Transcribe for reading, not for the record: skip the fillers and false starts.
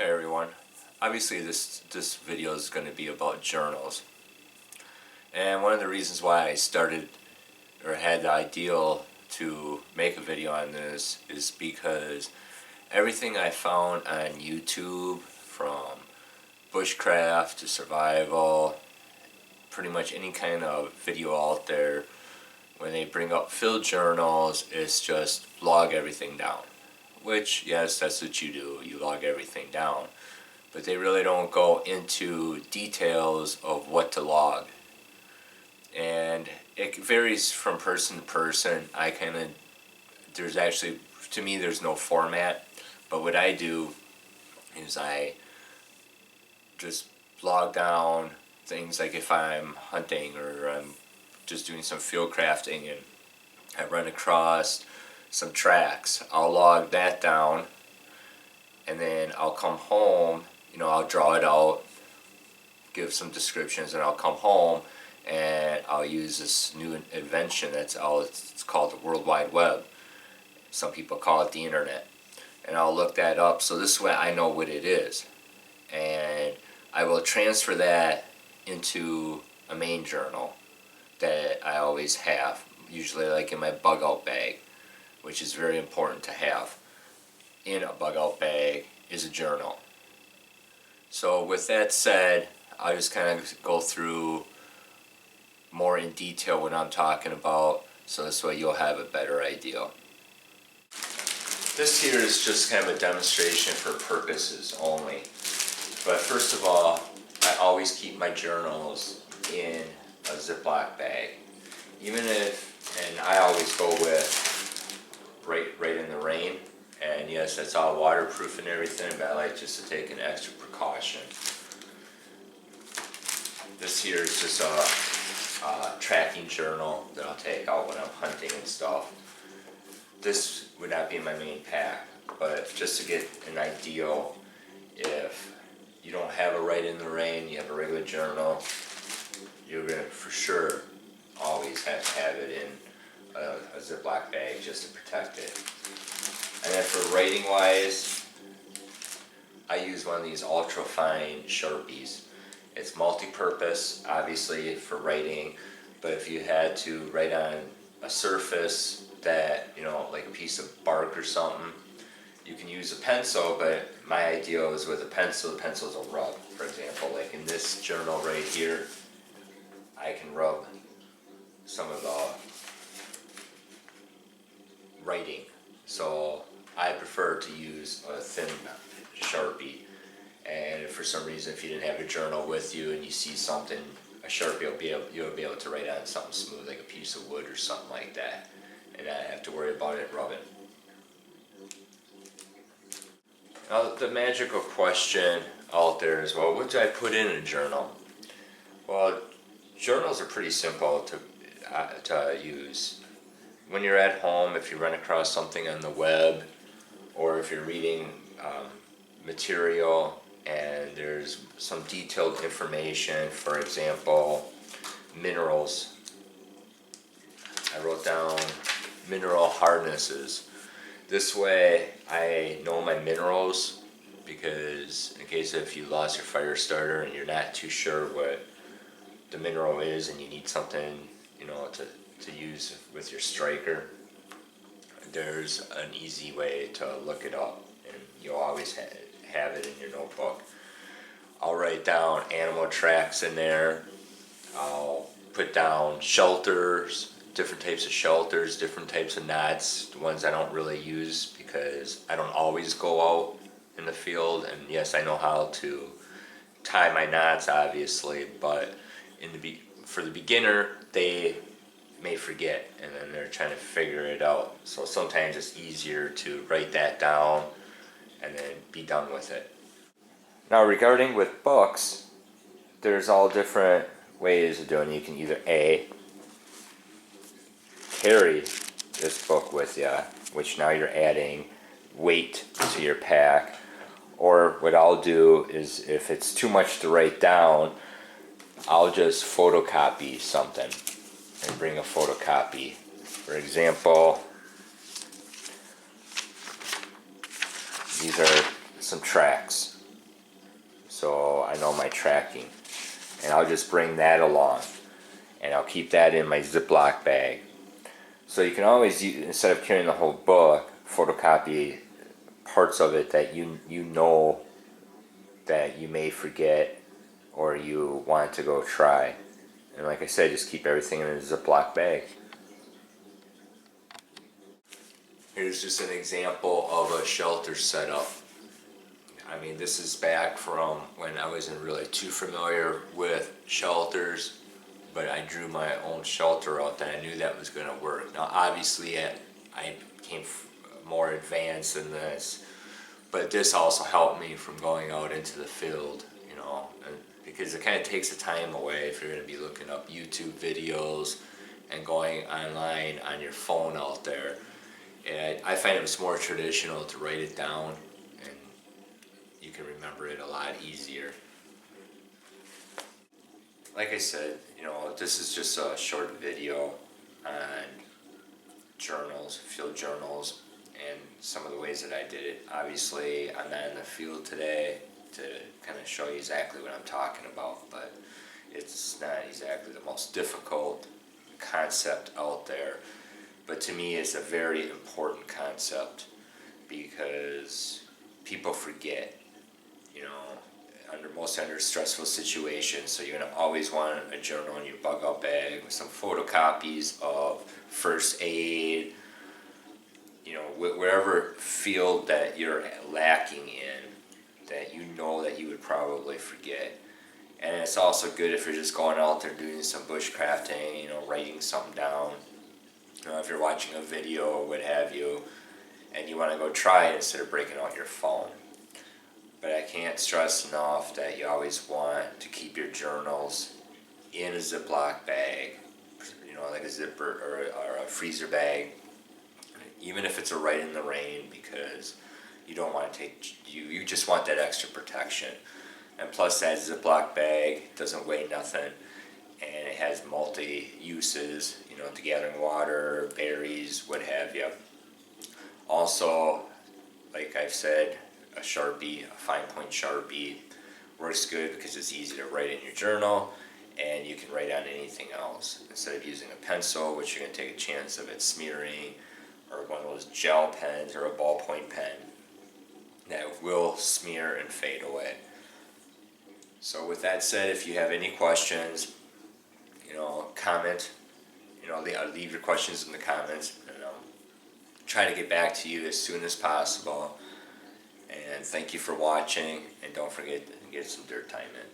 Hey everyone. Obviously this video is going to be about journals. And one of the reasons why I started or had the ideal to make a video on this is because everything I found on YouTube, from bushcraft to survival, pretty much any kind of video out there, when they bring up field journals, it's just log everything down. Which, yes, that's what you do, you log everything down. But they really don't go into details of what to log. And it varies from person to person. There's actually, to me, there's no format. But what I do is I just log down things like if I'm hunting or I'm just doing some field crafting and I run across some tracks. I'll log that down, and then I'll come home, I'll draw it out, give some descriptions, and I'll come home and I'll use this new invention that's out. It's called the World Wide Web. Some people call it the internet. And I'll look that up, so this way I know what it is. And I will transfer that into a main journal that I always have, usually like in my bug out bag, which is very important to have. In a bug out bag is a journal. So with that said, I'll just kind of go through more in detail what I'm talking about, so this way you'll have a better idea. This here is just kind of a demonstration for purposes only. But first of all, I always keep my journals in a Ziploc bag. And I always go with right in the rain. And yes, that's all waterproof and everything, but I like just to take an extra precaution. This here is just a tracking journal that I'll take out when I'm hunting and stuff. This would not be in my main pack, but just to get an idea, if you don't have a right in the rain, you have a regular journal, you're going to for sure always have to have it in a Ziploc bag just to protect it. And then for writing wise, I use one of these ultra fine Sharpies. It's multi-purpose, obviously, for writing, but if you had to write on a surface that, like a piece of bark or something, you can use a pencil, but my idea is with a pencil, the pencil's a rub. For example, like in this journal right here, I can rub some of the writing. So I prefer to use a thin Sharpie. And if for some reason, if you didn't have a journal with you and you see something, a Sharpie you'll be able to write on something smooth, like a piece of wood or something like that, and not have to worry about it rubbing. Now the magical question out there is, well, what do I put in a journal? Well, journals are pretty simple to use. When you're at home, if you run across something on the web, or if you're reading material and there's some detailed information, for example, minerals. I wrote down mineral hardnesses. This way I know my minerals, because in case if you lost your fire starter and you're not too sure what the mineral is and you need something, to use with your striker, there's an easy way to look it up, and you'll always have it in your notebook. I'll write down animal tracks in there. I'll put down shelters, different types of shelters, different types of knots, the ones I don't really use because I don't always go out in the field. And yes, I know how to tie my knots, obviously, but for the beginner, they may forget, and then they're trying to figure it out. So sometimes it's easier to write that down and then be done with it. Now regarding with books, there's all different ways of doing it. You can either A, carry this book with you, which now you're adding weight to your pack, or what I'll do is if it's too much to write down, I'll just photocopy something and bring a photocopy. For example, these are some tracks. so I know my tracking. And I'll just bring that along, and I'll keep that in my Ziploc bag. So you can always, instead of carrying the whole book, photocopy parts of it that you know that you may forget or you want to go try. And like I said, just keep everything in a Ziploc bag. Here's just an example of a shelter setup. I mean, this is back from when I wasn't really too familiar with shelters, but I drew my own shelter out that I knew that was going to work. Now, obviously, I became more advanced in this, but this also helped me from going out into the field, you know, because it kind of takes the time away if you're going to be looking up YouTube videos and going online on your phone out there. And I find it was more traditional to write it down, and you can remember it a lot easier. Like I said, you know, this is just a short video on journals, field journals, and some of the ways that I did it. Obviously, I'm not in the field today to kind of show you exactly what I'm talking about, but it's not exactly the most difficult concept out there. But to me, it's a very important concept because people forget, you know, under stressful situations. So you're gonna always want a journal in your bug out bag with some photocopies of first aid, you know, wherever field that you're lacking in, that you know that you would probably forget. And it's also good if you're just going out there doing some bushcrafting, you know, writing something down. You know, if you're watching a video or what have you, and you want to go try it instead of breaking out your phone. But I can't stress enough that you always want to keep your journals in a Ziploc bag, you know, like a zipper or a freezer bag, even if it's a right in the rain, because you don't want to you just want that extra protection. And plus, that Ziploc bag doesn't weigh nothing, and it has multi-uses, you know, to gathering water, berries, what have you. Also, like I've said, a Sharpie, a fine point Sharpie, works good because it's easy to write in your journal, and you can write on anything else. Instead of using a pencil, which you're going to take a chance of it smearing, or one of those gel pens or a ballpoint pen that will smear and fade away. So with that said, if you have any questions, you know, comment, you know, leave your questions in the comments, and I'll try to get back to you as soon as possible. And thank you for watching, and don't forget to get some dirt time in.